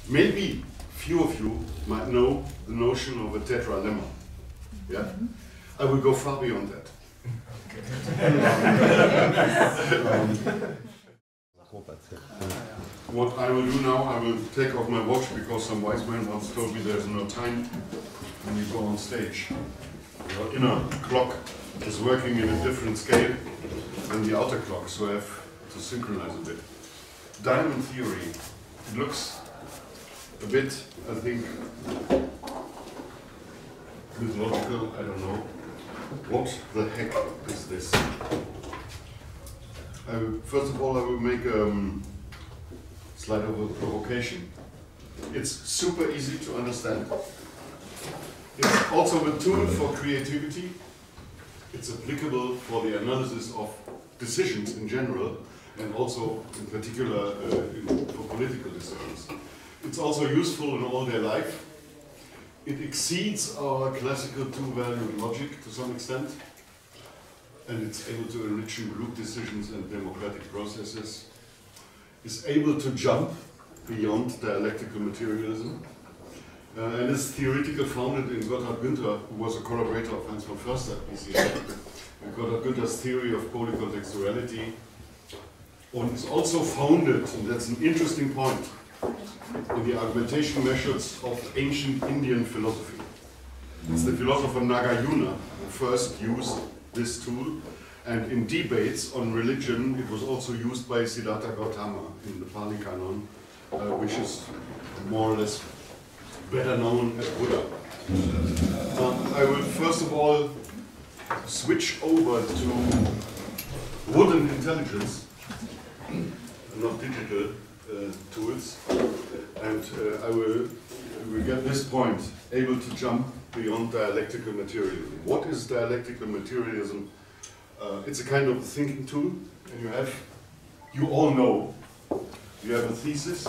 Maybe few of you might know the notion of a tetralemma. Yeah? I will go far beyond that. What I will do now, I will take off my watch because some wise man once told me there's no time when you go on stage. Your inner clock is working in a different scale than the outer clock, so I have to synchronize a bit. Diamond theory, it looks a bit, I think, mythological, I don't know. What the heck is this? First of all, I will make a slide of a provocation. It's super easy to understand. It's also a tool for creativity. It's applicable for the analysis of decisions in general, and also in particular for political decisions. It's also useful in all-day life. It exceeds our classical two-valued logic to some extent, and it's able to enrich in group decisions and democratic processes. It's able to jump beyond dialectical materialism, and is theoretically founded in Gotthard Günther, who was a collaborator of Hans von Förster at BCA. Gotthard Günther's theory of polycontextuality, and is also founded, and that's an interesting point, in the argumentation methods of ancient Indian philosophy. It's the philosopher Nagarjuna who first used this tool, and in debates on religion it was also used by Siddhartha Gautama in the Pali Canon, which is more or less better known as Buddha. I will first of all switch over to wooden intelligence, not digital tools, and I will get this point, able to jump beyond dialectical materialism. What is dialectical materialism? It's a kind of thinking tool, and you all know, you have a thesis,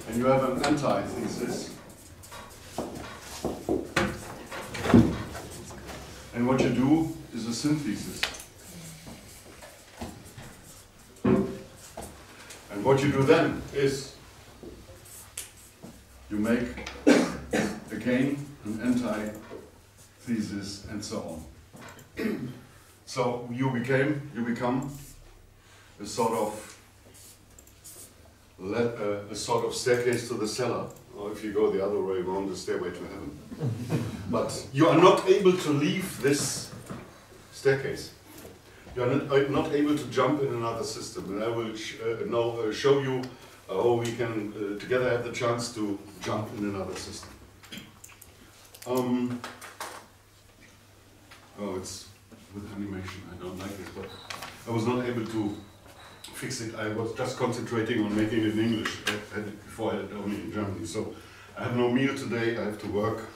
and you have an antithesis. And what you do is a synthesis. And what you do then is you make again an antithesis and so on. So you become a sort of staircase to the cellar, or if you go the other way around, the stairway to heaven. But you are not able to leave this staircase. You are not able to jump in another system, and I will now show you how we can together have the chance to jump in another system. Oh, it's with animation. I don't like this, but I was not able to fix it. I was just concentrating on making it in English. Before I had it only in Germany. So I have no meal today. I have to work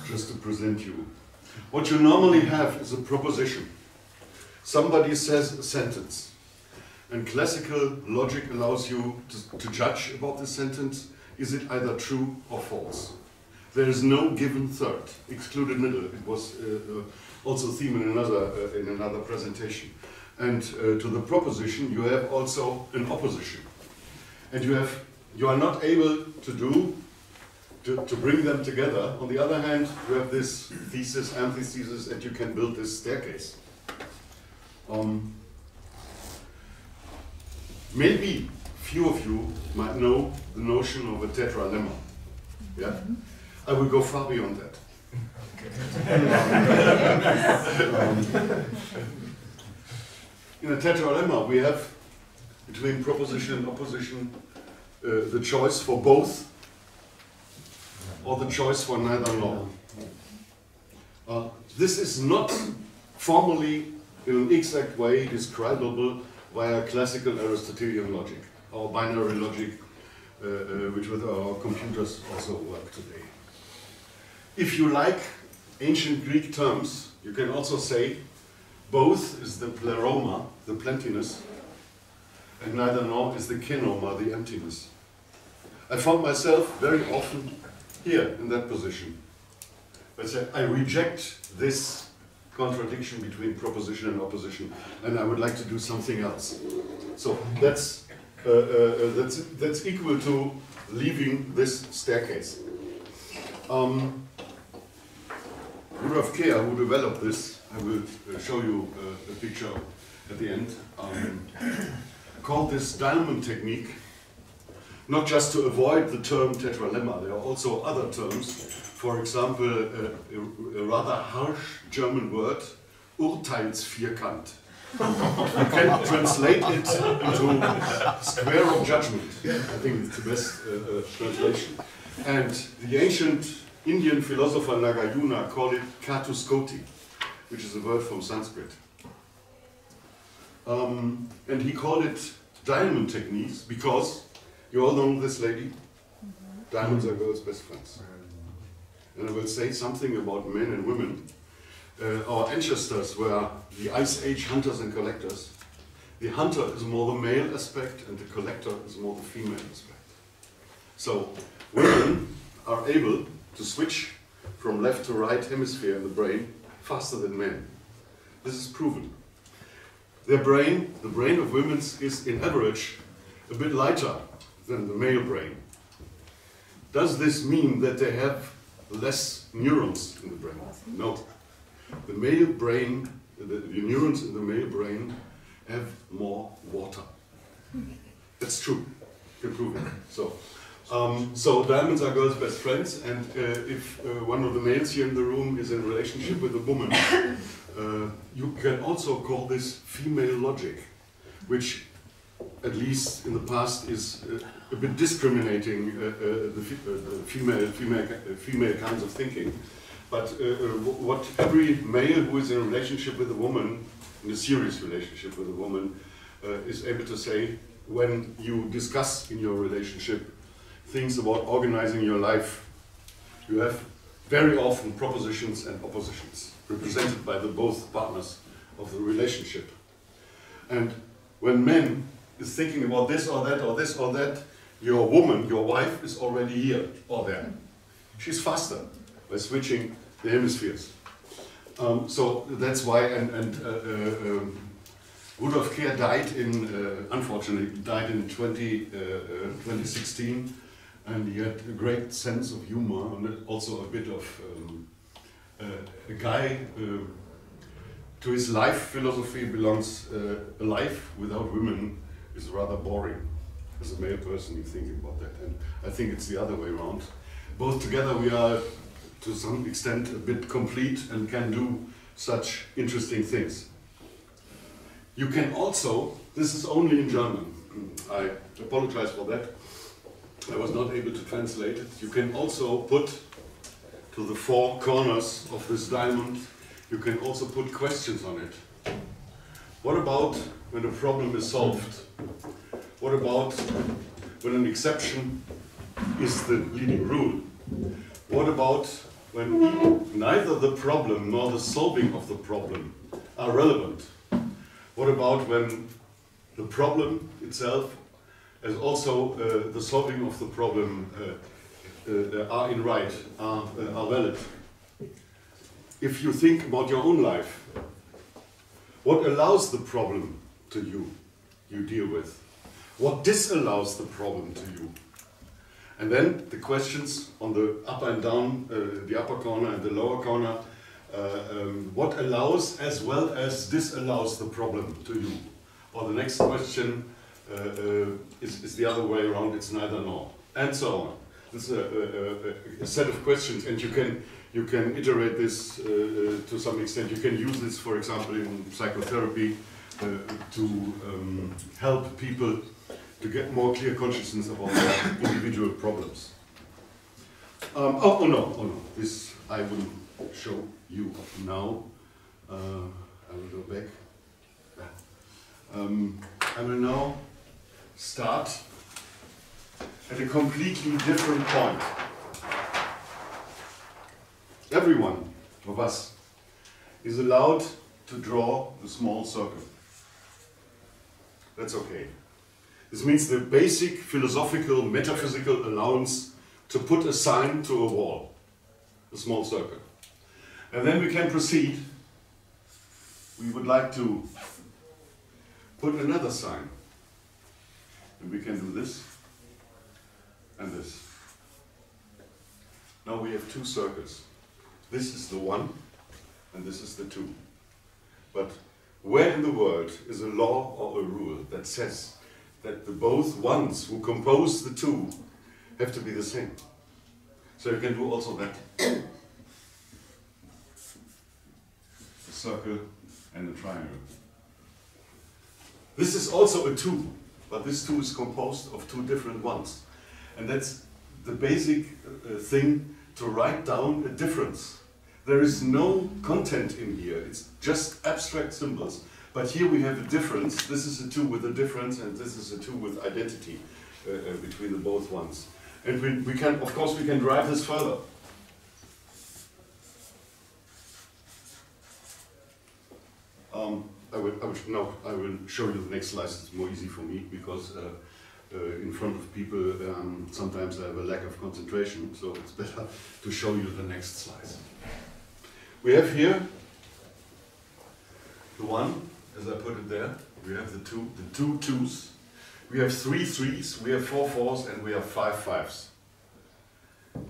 just to present you. What you normally have is a proposition. Somebody says a sentence, and classical logic allows you to judge about the sentence. Is it either true or false? There is no given third, excluded middle. It was also a theme in another presentation. And to the proposition, you have also an opposition, and you are not able to bring them together. On the other hand, you have this thesis, antithesis, and you can build this staircase. Maybe few of you might know the notion of a tetralemma. Yeah, I will go far beyond that. In a tetralemma, we have between proposition and opposition the choice for both, or the choice for neither nor. This is not formally in an exact way describable via classical Aristotelian logic, or binary logic, which with our computers also work today. If you like ancient Greek terms, you can also say both is the pleroma, the plentiness, and neither nor is the kenoma, the emptiness. I found myself very often here in that position. I reject this contradiction between proposition and opposition, and I would like to do something else. So that's equal to leaving this staircase. Rudolf Kehr, who developed this, I will show you a picture at the end, called this diamond technique, not just to avoid the term tetralemma, there are also other terms. For example, a rather harsh German word, Urteilsvierkant. You can translate it into square of judgment. I think it's the best translation. And the ancient Indian philosopher Nagarjuna called it Katuskoti, which is a word from Sanskrit. And he called it diamond techniques because, you all know this lady? Diamonds are girls' best friends. And I will say something about men and women. Our ancestors were the Ice Age hunters and collectors. The hunter is more the male aspect and the collector is more the female aspect. So women are able to switch from left to right hemisphere in the brain faster than men. This is proven. Their brain, the brain of women, is in average a bit lighter than the male brain. Does this mean that they have less neurons in the brain? No. The male brain, the neurons in the male brain have more water. That's true. You can prove it. So diamonds are girls' best friends, and if one of the males here in the room is in a relationship with a woman, you can also call this female logic, which at least in the past is a bit discriminating the female kinds of thinking. But what every male who is in a relationship with a woman, in a serious relationship with a woman, is able to say when you discuss in your relationship things about organizing your life, you have very often propositions and oppositions represented by the both partners of the relationship. And when men is thinking about this or that or this or that, your woman, your wife, is already here or there. She's faster by switching the hemispheres. So that's why, Rudolf Kehr died in, unfortunately, died in 2016, and he had a great sense of humor and also a bit of a guy. To his life philosophy belongs a life without women is rather boring. As a male person, you think about that, and I think it's the other way around. Both together we are, to some extent, a bit complete and can do such interesting things. You can also, this is only in German, I apologize for that, I was not able to translate it. You can also put to the four corners of this diamond, you can also put questions on it. What about when a problem is solved? What about when an exception is the leading rule? What about when neither the problem nor the solving of the problem are relevant? What about when the problem itself and also the solving of the problem are in right, are valid? If you think about your own life, what allows the problem to you deal with? What disallows the problem to you? And then the questions on the up and down, the upper corner and the lower corner, what allows as well as disallows the problem to you? Or the next question is the other way around, it's neither nor, and so on. This is a set of questions, and you can iterate this to some extent. You can use this, for example, in psychotherapy to help people to get more clear consciousness about their individual problems. Oh no, this I will show you now. I will go back. I will now start at a completely different point. Everyone of us is allowed to draw a small circle. That's okay. This means the basic philosophical, metaphysical allowance to put a sign to a wall, a small circle. And then we can proceed. We would like to put another sign And we can do this and this. Now we have two circles. This is the 1 and this is the 2. But where in the world is a law or a rule that says that the both ones who compose the 2 have to be the same? So you can do also that. A circle and a triangle. This is also a 2, but this 2 is composed of 2 different ones. And that's the basic thing, to write down a difference. There is no content in here, it's just abstract symbols. But here we have a difference. This is a 2 with a difference, and this is a 2 with identity between the both ones. And we can, of course, we can drive this further. I will show you the next slide. It's more easy for me because in front of people sometimes I have a lack of concentration, so it's better to show you the next slide. We have here the 1, as I put it there. We have the two 2s. We have 3 3s, we have 4 4s, and we have 5 5s.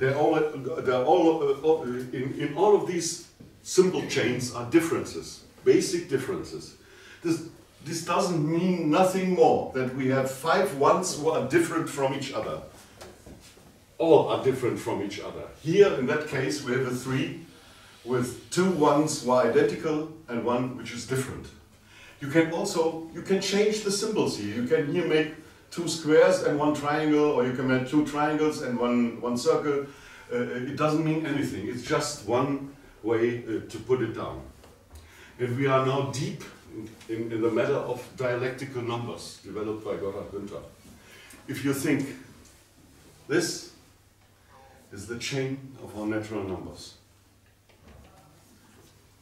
In all of these symbol chains are differences, basic differences. This doesn't mean nothing more that we have 5 1s who are different from each other. All are different from each other. Here, in that case, we have a 3 with 2 1s who are identical and 1 which is different. You can change the symbols here. You can here make 2 squares and 1 triangle, or you can make 2 triangles and one circle. It doesn't mean anything. It's just one way to put it down. And we are now deep in the matter of dialectical numbers developed by Gotthard Günther. If you think, this is the chain of our natural numbers.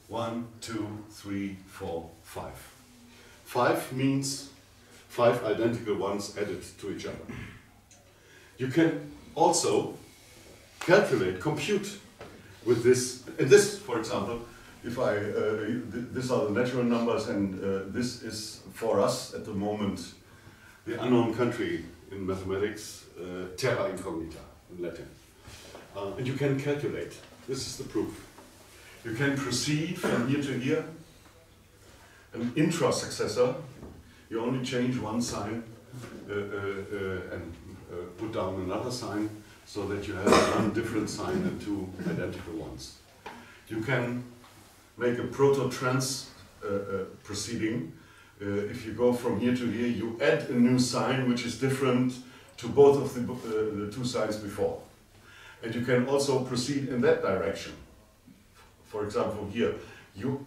1, 2, 3, 4, 5. 5 means 5 identical ones added to each other. You can also calculate, compute with this. And this, for example, if these are the natural numbers, and this is for us at the moment the unknown country in mathematics, terra incognita in Latin. And you can calculate. This is the proof. You can proceed from here to here. An intra-successor, you only change one sign and put down another sign so that you have one different sign and 2 identical ones. You can make a proto-trans proceeding. If you go from here to here, you add a new sign which is different to both of the 2 signs before. And you can also proceed in that direction. For example, here you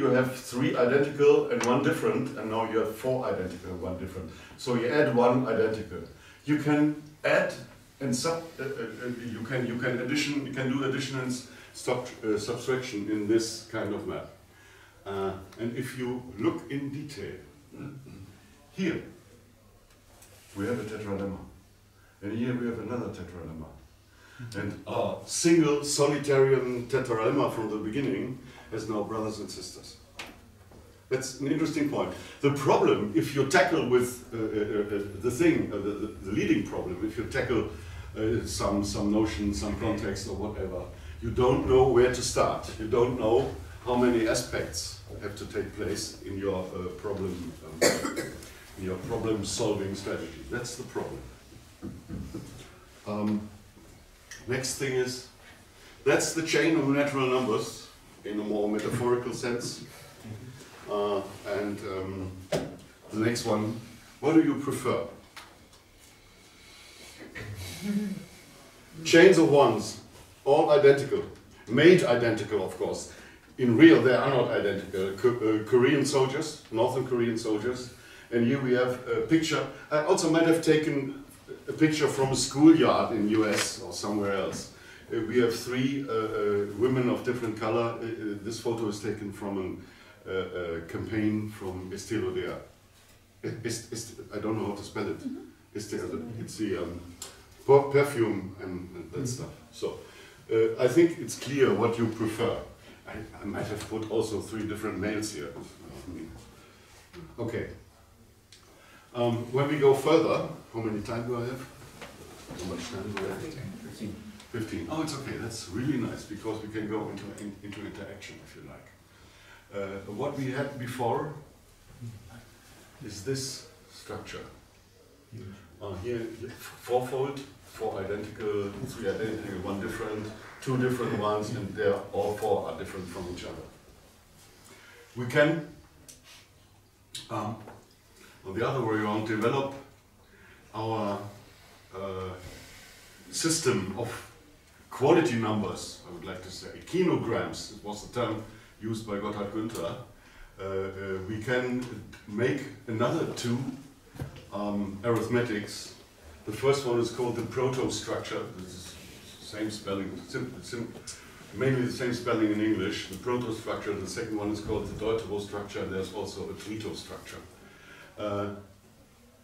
have 3 identical and 1 different, and now you have 4 identical and 1 different. So you add 1 identical. You can add and you can do addition and subtraction in this kind of map. And if you look in detail, here we have a tetralemma, and here we have another tetralemma. And our single solitarian tetralemma from the beginning has now brothers and sisters. That's an interesting point. The problem, if you tackle with the leading problem, if you tackle some notion, some context or whatever, you don't know where to start. You don't know how many aspects have to take place in your problem-solving strategy. That's the problem. Next thing is, that's the chain of natural numbers in a more metaphorical sense. The next one, what do you prefer? Chains of ones, all identical, made identical, of course. In real, they are not identical. Korean soldiers, Northern Korean soldiers, and here we have a picture. I also might have taken a picture from a schoolyard in US or somewhere else. We have 3 women of different color. This photo is taken from a campaign from Estée Lauder. I don't know how to spell it. It's the perfume and that stuff. So I think it's clear what you prefer. I might have put also 3 different males here. Okay. When we go further, how many time do I have? How much time do I have? 15. 15. Oh, it's okay. That's really nice because we can go into interaction if you like. What we had before is this structure. Here, fourfold, four identical, three identical, one different, two different ones, and all four are different from each other. We can, on the other way around, develop our system of quality numbers, I would like to say, kinograms, it was the term used by Gotthard Günther. We can make another two arithmetics. The first one is called the proto-structure. This is same spelling, mainly the same spelling in English. The proto-structure. The second one is called the deutero structure. There's also a trito structure.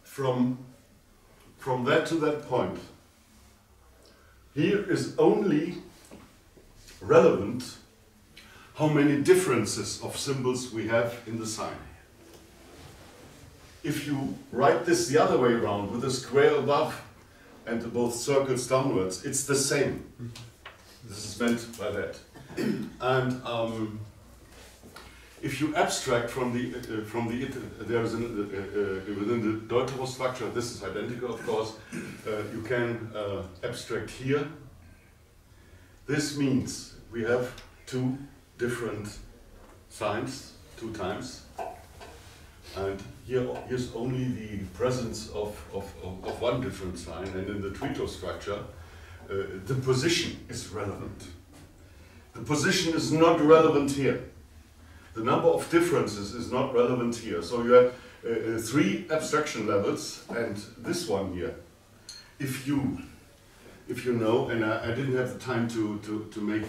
From that to that point, here is only relevant how many differences of symbols we have in the sign. If you write this the other way around with a square above and both circles downwards, it's the same. This is meant by that. And if you abstract within the deutero structure, this is identical, of course. You can abstract here. This means we have two different signs, two times, and here's only the presence of one different sign, and in the trito structure, the position is relevant. The position is not relevant here. The number of differences is not relevant here. So you have three abstraction levels, and this one here, if you know, and I didn't have the time to make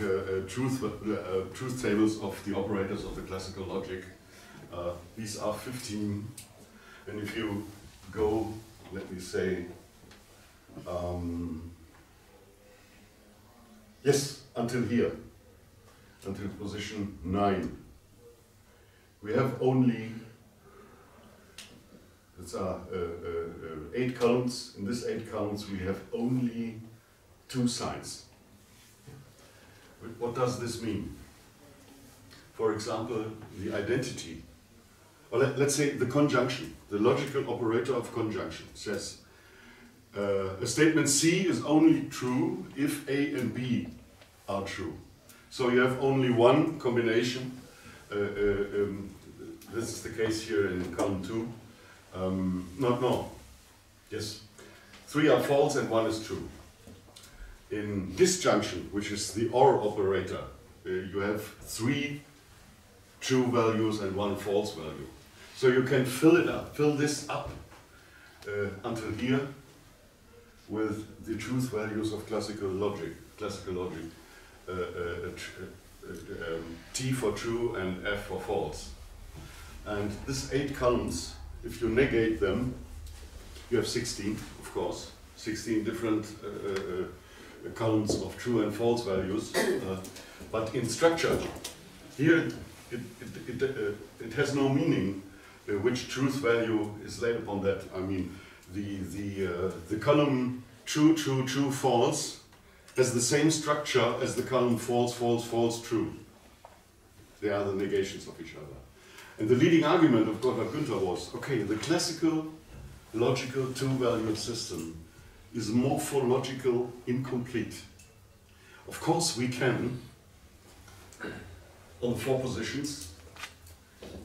truth tables of the operators of the classical logic. These are 15, and if you go, let me say, yes, until here, until position 9. We have only, it's 8 columns. In this 8 columns we have only 2 signs. What does this mean? For example, the identity, or let's say the conjunction, the logical operator of conjunction says a statement C is only true if A and B are true. So you have only one combination. This is the case here in column 2. No. Yes. 3 are false and 1 is true. In disjunction, which is the OR operator, you have 3 true values and 1 false value. So you can fill this up until here with the truth values of classical logic. T for true and F for false. And this 8 columns, if you negate them, you have 16, of course, 16 different columns of true and false values. But in structure, here it has no meaning which truth value is laid upon that. I mean, the column true, true, true, false has the same structure as the column false, false, false, true. They are the negations of each other. And the leading argument of Gotthard Günther was, okay, the classical logical two-valued system is morphological incomplete. Of course we can, on 4 positions,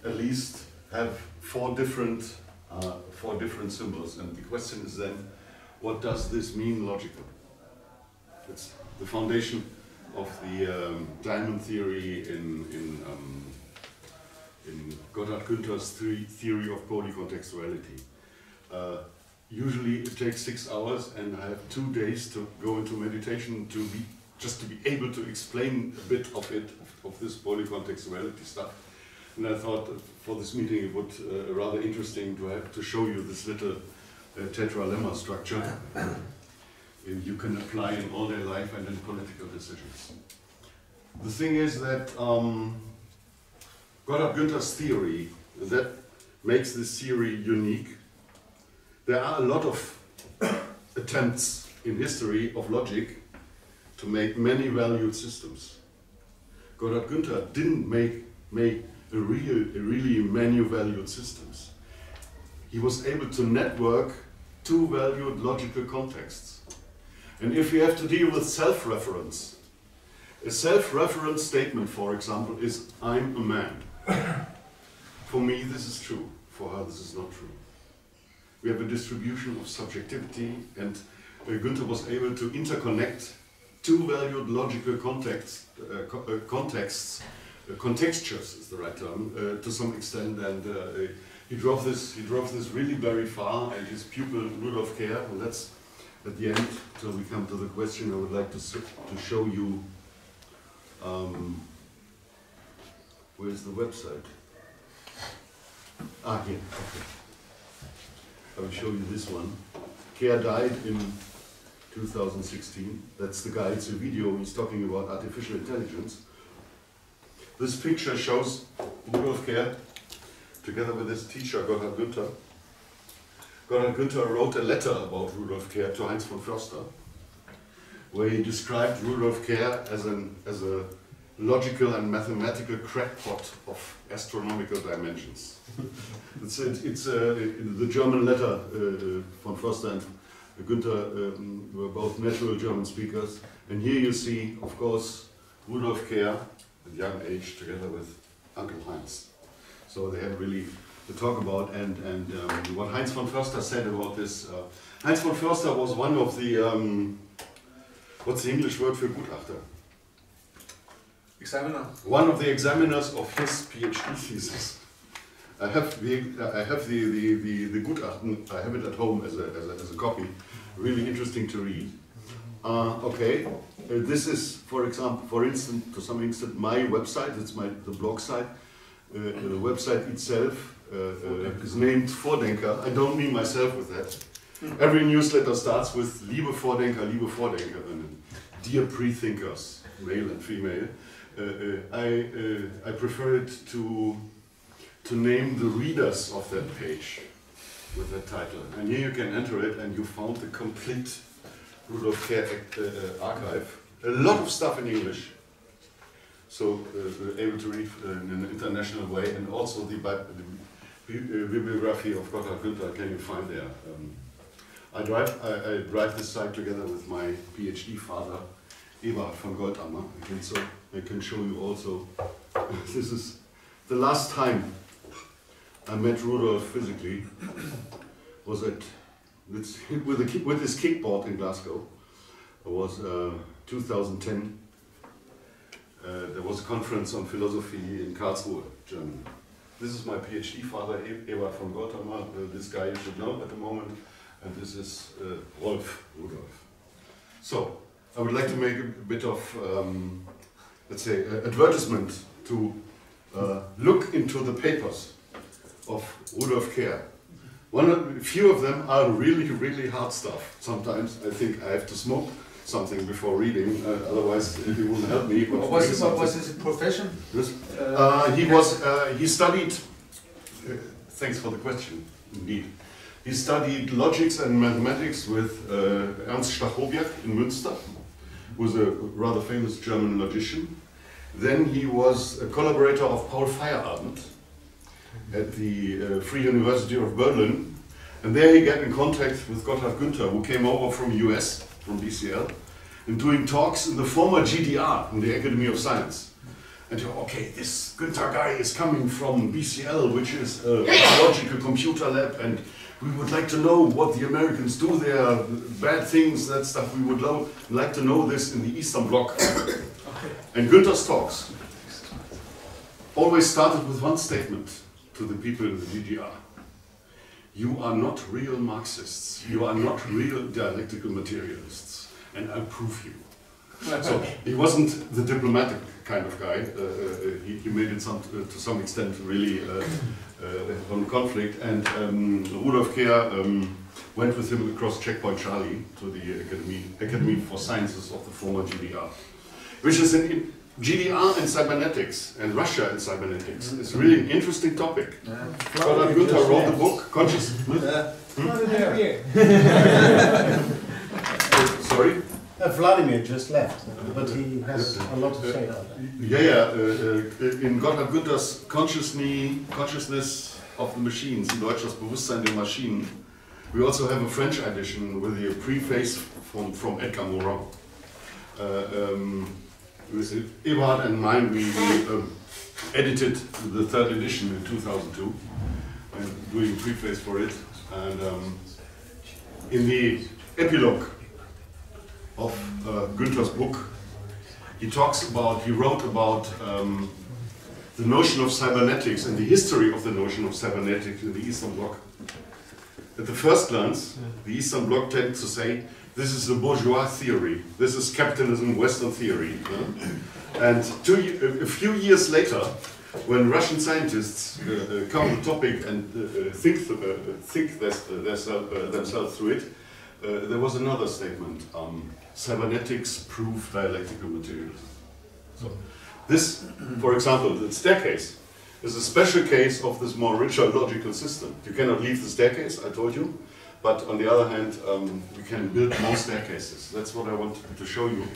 at least have 4 different symbols. And the question is then, what does this mean logical? It's the foundation of the diamond theory in Gotthard Günther's theory of polycontextuality. Usually it takes 6 hours, and I have 2 days to go into meditation just to be able to explain a bit of it, of this polycontextuality stuff. And I thought for this meeting it would rather interesting to show you this little tetralemma structure. You can apply in all day life and in political decisions. The thing is that Gotthard Günther's theory, that makes this theory unique, there are a lot of attempts in history of logic to make many valued systems. Gotthard Günther didn't make a really many-valued systems. He was able to network two valued logical contexts. And if we have to deal with self-reference, a self-reference statement, for example, is I'm a man. For me, this is true. For her, this is not true. We have a distribution of subjectivity, and Günther was able to interconnect two valued logical contexts, contextures is the right term, to some extent, and he drove this really very far, and his pupil Rudolf Kehr, and that's at the end, till we come to the question, I would like to show you, where's the website? Ah, here, okay. I will show you this one. Kehr died in 2016. That's the guy, it's a video, he's talking about artificial intelligence. This picture shows Rudolf Kehr together with his teacher Gotthard Günther. Gotthard Günther wrote a letter about Rudolf Kehr to Heinz von Förster, where he described Rudolf Kehr as a logical and mathematical crackpot of astronomical dimensions. It's the German letter. Von Förster and Günther were both natural German speakers, and here you see, of course, Rudolf Kehr at young age together with Uncle Heinz. So they had really to talk about, and what Heinz von Förster said about this. Heinz von Förster was one of the, what's the English word for Gutachter? Examiner. One of the examiners of his PhD thesis. I have the Gutachten, I have it at home as a copy. Really interesting to read. Okay, this is, for instance, to some extent, my website. It's the blog site. The website itself is named Vordenker. I don't mean myself with that. Every newsletter starts with Liebe Vordenker, Liebe Vordenkerinnen, dear pre-thinkers, male and female. I prefer it to name the readers of that page with that title. And here you can enter it, and you found the complete Rudolf Kehr archive. A lot of stuff in English, so able to read in an international way, and also the bibliography of Gotthard Günther can you find there. I drive this site together with my PhD father, Eberhard von Goldammer. I can show you also. This is the last time I met Rudolf physically. Was at with his kickboard in Glasgow. It was 2010. There was a conference on philosophy in Karlsruhe, Germany. This is my PhD father, Eberhard von Goldammer. This guy you should know at the moment, and this is Rolf Rudolf. So I would like to make a bit of, let's say, advertisement to look into the papers of Rudolf Kehr. A few of them are really, really hard stuff. Sometimes I think I have to smoke something before reading, otherwise he wouldn't help me. What was his profession? Yes. He studied, thanks for the question, indeed. He studied logics and mathematics with Ernst Stachowiak in Münster, who was a rather famous German logician. Then he was a collaborator of Paul Feyerabend at the Free University of Berlin, and there he got in contact with Gotthard Günther, who came over from US, from BCL, and doing talks in the former GDR, in the Academy of Science. And okay, this Günther guy is coming from BCL, which is a logical computer lab, and we would like to know what the Americans do there, bad things, that stuff. We would like to know this in the Eastern Bloc. And Günther's talks always started with one statement to the people in the GDR. You are not real Marxists. You are not real dialectical materialists. And I'll prove you. So he wasn't the diplomatic kind of guy. He made it to some extent really on conflict. And Rudolf Kehr went with him across Checkpoint Charlie to the Academy for Sciences of the former GDR, which is in GDR and cybernetics, and Russia and cybernetics. It's really an interesting topic. Gotthard Günther wrote the book, Conscious. Sorry? Vladimir just left, but he has a lot to say about that. In Gotthard Günter's Consciousness of the Machines, in Deutsch das Bewusstsein der Maschinen, we also have a French edition with a preface from Edgar Morin. With Eberhard and mine, we edited the third edition in 2002, and doing preface for it. And in the epilogue of Günter's book, he wrote about the notion of cybernetics and the history of the notion of cybernetics in the Eastern Bloc. At the first glance, the Eastern Bloc tends to say, this is the bourgeois theory, this is capitalism Western theory. And a few years later, when Russian scientists come to the topic and think themselves through it, there was another statement, cybernetics prove dialectical materialism. So this, for example, the staircase is a special case of this more richer logical system. You cannot leave the staircase, I told you, but on the other hand, we can build more staircases. That's what I wanted to show you.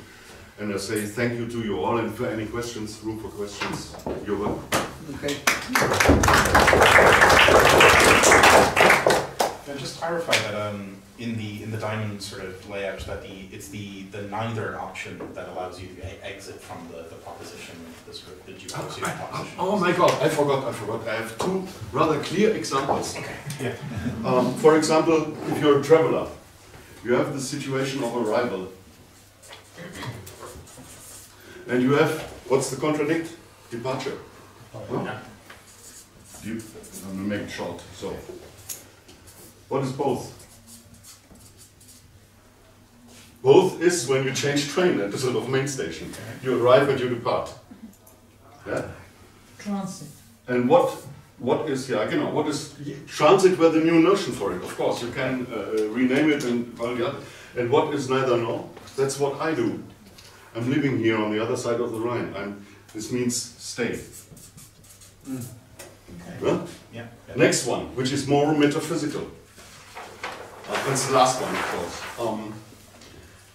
And I say thank you to you all, and for any questions, room for questions, you're welcome. Okay. Can I just clarify that in the diamond sort of layout that it's the neither option that allows you to exit from the proposition, the sort of the dual proposition. Oh my God, I forgot. I have two rather clear examples. Okay. Yeah. For example, if you're a traveler, you have the situation of arrival. And you have, what's the contradict? Departure. Huh? I'm going to make it short. So, what is both? Both is when you change train at the sort of main station. You arrive and you depart. Yeah? Transit. And what is transit? Were the new notion for it? Of course, you can rename it and all the other. And what is neither nor? That's what I do. I'm living here on the other side of the Rhine. This means stay. Okay. Huh? Yeah. Next one, which is more metaphysical. That's the last one, of course.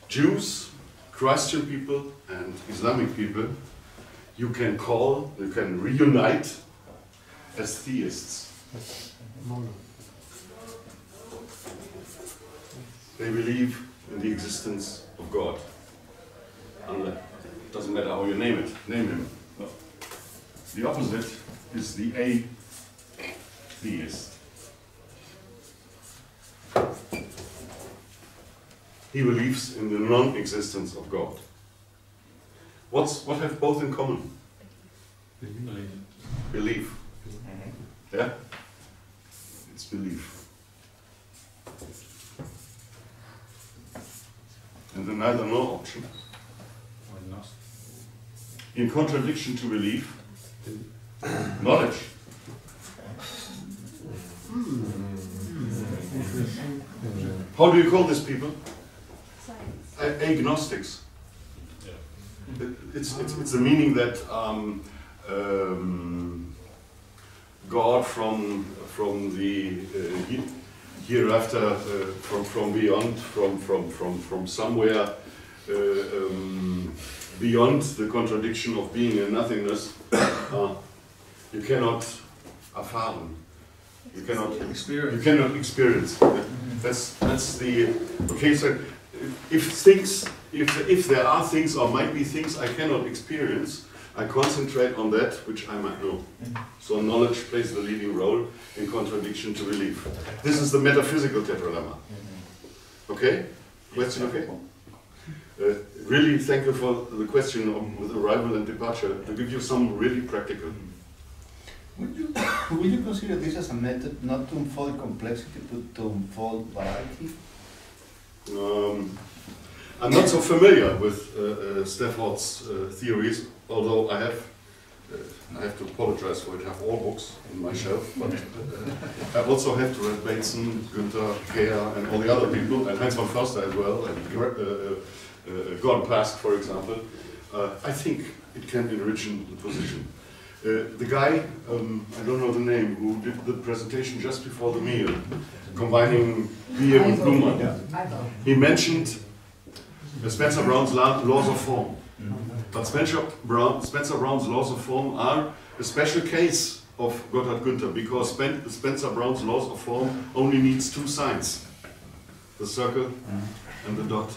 Jews, Christian people, and Islamic people, you can reunite as theists. They believe in the existence of God. It doesn't matter how you name him. No. The opposite is the atheist. He believes in the non-existence of God. What have both in common? Belief. Yeah? It's belief. And the neither nor option, in contradiction to belief, knowledge. How do you call these people? Agnostics. It's the meaning that God from the hereafter, from beyond, from somewhere beyond the contradiction of being and nothingness, you cannot erfahren. You cannot experience. That's the okay. So if there are things or might be things I cannot experience, I concentrate on that which I might know. So knowledge plays the leading role in contradiction to belief. This is the metaphysical tetralemma. Okay? Question okay? Really thank you for the question with arrival and departure, to give you some really practical. Would you consider this as a method not to unfold complexity, but to unfold variety? I'm not so familiar with Stafford's theories, although I have to apologize for it. I have all books in my shelf, but I also have to read Bateson, Günther, Kehr, and all the other people, and Heinz von Förster as well, and Gordon Pask, for example. I think it can enrich the position. The guy, I don't know the name, who did the presentation just before the meal, combining beer with Luhmann, he mentioned Spencer Brown's laws of form. But Spencer Brown's laws of form are a special case of Gotthard Günther, because Spencer Brown's laws of form only needs two signs, the circle and the dot.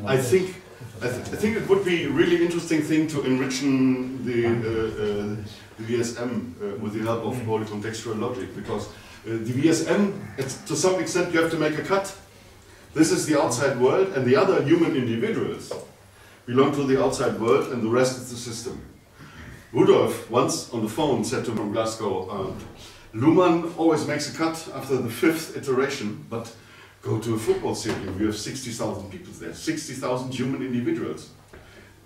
I think it would be a really interesting thing to enrich the VSM with the help of polycontextual logic, because the VSM, to some extent, you have to make a cut. This is the outside world, and the other human individuals belong to the outside world, and the rest is the system. Rudolf once on the phone said to me from Glasgow, Luhmann always makes a cut after the 5th iteration, but go to a football stadium, you have 60,000 people there, 60,000 human individuals.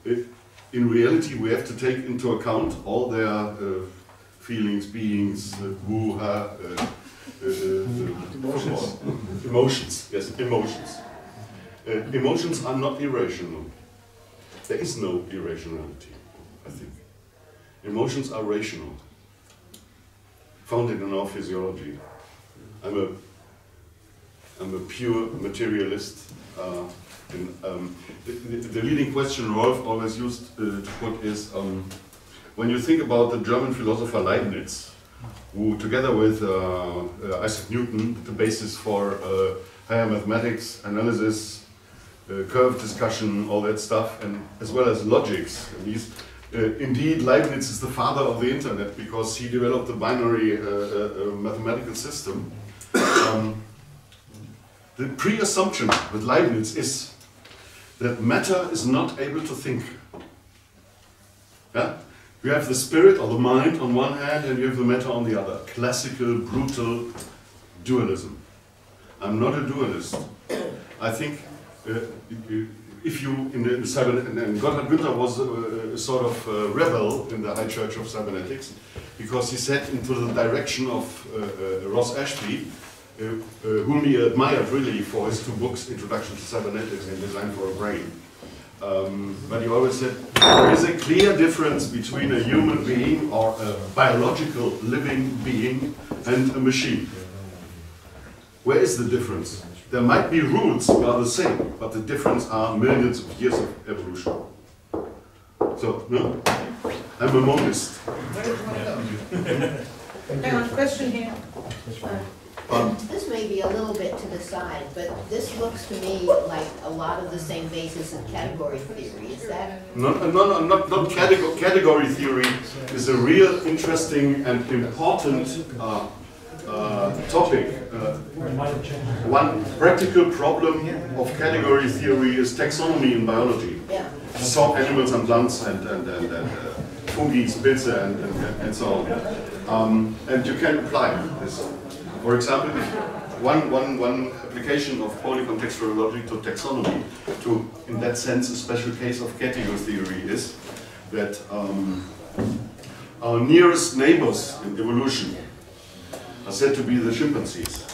In reality, we have to take into account all their feelings, beings, emotions, yes, emotions. Emotions are not irrational. There is no irrationality, I think. Emotions are rational, founded in our physiology. I'm a pure materialist. The leading question Rolf always used to put is, when you think about the German philosopher Leibniz, who together with Isaac Newton, the basis for higher mathematics, analysis, curve discussion, all that stuff, and as well as logics. Indeed, Leibniz is the father of the internet, because he developed the binary mathematical system. The pre-assumption with Leibniz is that matter is not able to think. Yeah? You have the spirit or the mind on one hand, and you have the matter on the other. Classical, brutal dualism. I'm not a dualist. I think if you, in the and Gotthard Günther was a sort of rebel in the High Church of Cybernetics, because he set into the direction of Ross Ashby, whom he admired really for his two books, Introduction to Cybernetics and Design for a Brain. But he always said, there is a clear difference between a human being or a biological living being and a machine. Where is the difference? There might be rules that are the same, but the difference are millions of years of evolution. So, no? I'm a monist. Hang on, question here. This may be a little bit to the side, but this looks to me like a lot of the same basis of category theory. Is that? Not category theory is a real interesting and important topic. One practical problem of category theory is taxonomy in biology. Yeah. So animals and plants and fungi, Pilze and so on. And you can apply this. For example, one application of polycontextual logic to taxonomy, to, in that sense, a special case of category theory is that our nearest neighbors in evolution are said to be the chimpanzees.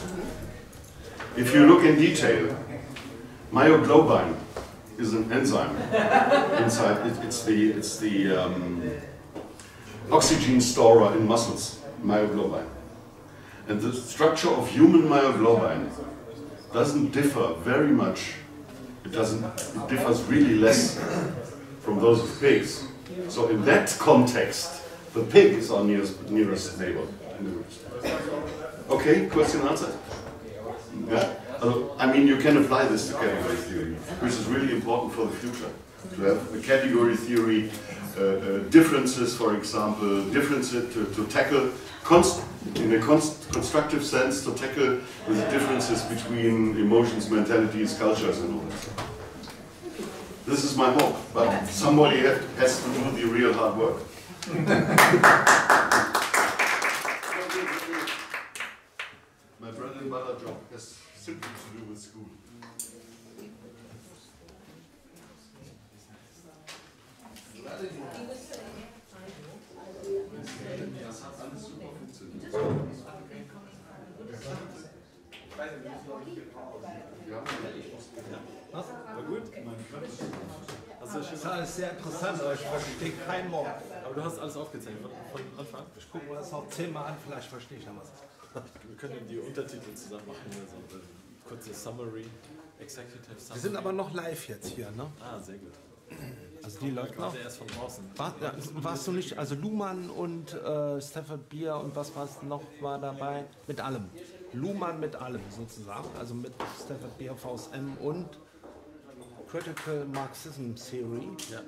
If you look in detail, myoglobin is an enzyme inside. It's the oxygen storer in muscles, myoglobin. And the structure of human myoglobin doesn't differ very much. It differs really less from those of pigs. So in that context, the pig is our nearest neighbor. Okay, question answered? Yeah. I mean, you can apply this to category theory, which is really important for the future. To have a category theory, differences, for example, differences to tackle in a constructive sense, to tackle the differences between emotions, mentalities, cultures, and all that. This is my hope, but somebody has to do the real hard work. My bread and butter job has simply to do with school. Das hat alles super funktioniert. Ja, War gut? Also Das ist alles sehr interessant, aber ich verstehe kein Wort. aber du hast alles aufgezeichnet von Anfang. Ich gucke mir das noch 10-mal an, vielleicht verstehe ich da was. Wir können die Untertitel zusammen machen, also kurze Summary, Executive Summary. Wir sind aber noch live jetzt hier, ne? Ah, sehr gut. Also die läuft noch. Gerade erst von draußen. Warst du nicht, also Luhmann und Stafford Beer und was noch war dabei? Mit allem. Luhmann mit allem sozusagen, also mit Stafford Beer, VSM und Critical Marxism Theory. Ja.